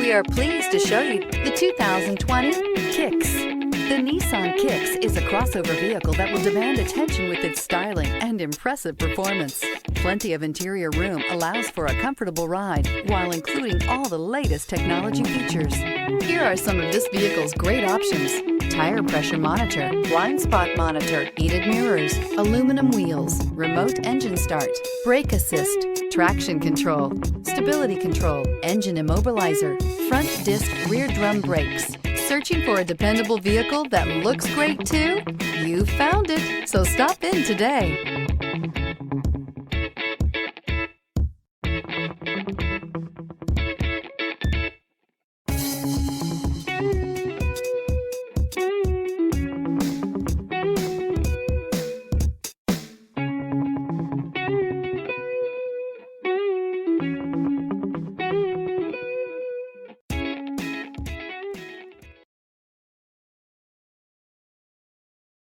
We are pleased to show you the 2020 Kicks. The Nissan Kicks is a crossover vehicle that will demand attention with its styling and impressive performance. Plenty of interior room allows for a comfortable ride while including all the latest technology features. Here are some of this vehicle's great options: tire pressure monitor, blind spot monitor, heated mirrors, aluminum wheels, remote engine start, brake assist, traction control, stability control, engine immobilizer, front disc rear drum brakes. Searching for a dependable vehicle that looks great too? You found it, so stop in today.